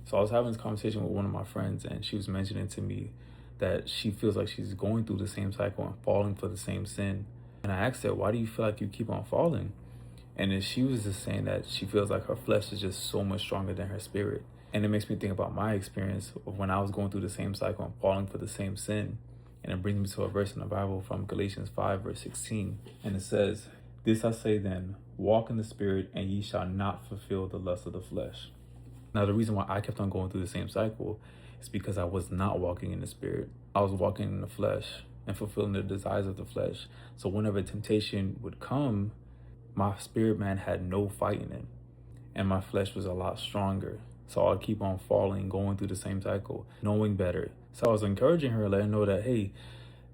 So I was having this conversation with one of my friends, and she was mentioning to me that she feels like she's going through the same cycle and falling for the same sin. And I asked her, why do you feel like you keep on falling? And then she was just saying that she feels like her flesh is just so much stronger than her spirit. And it makes me think about my experience of when I was going through the same cycle and falling for the same sin. And it brings me to a verse in the Bible from Galatians 5, verse 16. And it says, "This I say then, walk in the spirit, and ye shall not fulfill the lust of the flesh." Now, the reason why I kept on going through the same cycle is because I was not walking in the spirit. I was walking in the flesh and fulfilling the desires of the flesh. So whenever temptation would come, my spirit man had no fight in it, and my flesh was a lot stronger. So I'd keep on falling, going through the same cycle, knowing better. So I was encouraging her, letting her know that, hey,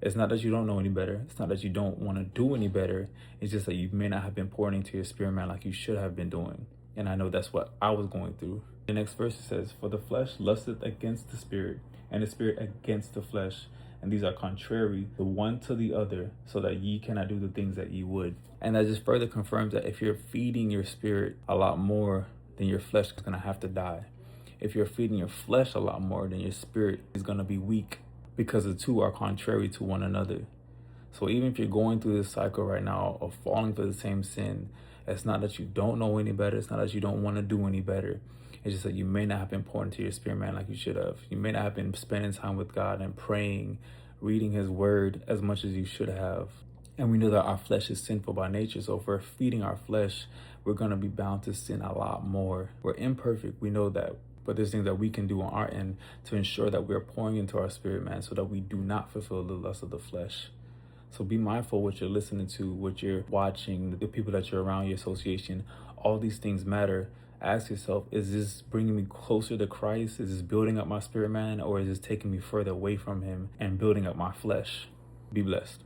it's not that you don't know any better. It's not that you don't want to do any better. It's just that you may not have been pouring into your spirit man like you should have been doing. And I know that's what I was going through. The next verse says, "For the flesh lusteth against the spirit, and the spirit against the flesh. And these are contrary the one to the other, so that ye cannot do the things that ye would." And that just further confirms that if you're feeding your spirit a lot more, then your flesh is going to have to die. If you're feeding your flesh a lot more, then your spirit is going to be weak, because the two are contrary to one another. So even if you're going through this cycle right now of falling for the same sin, it's not that you don't know any better. It's not that you don't want to do any better. It's just that you may not have been pouring into your spirit man like you should have. You may not have been spending time with God and praying, reading his word as much as you should have. And we know that our flesh is sinful by nature. So if we're feeding our flesh, we're going to be bound to sin a lot more. We're imperfect. We know that. But there's things that we can do on our end to ensure that we're pouring into our spirit man so that we do not fulfill the lust of the flesh. So be mindful what you're listening to, what you're watching, the people that you're around, your association. All these things matter. Ask yourself, is this bringing me closer to Christ? Is this building up my spirit man? Or is this taking me further away from him and building up my flesh? Be blessed.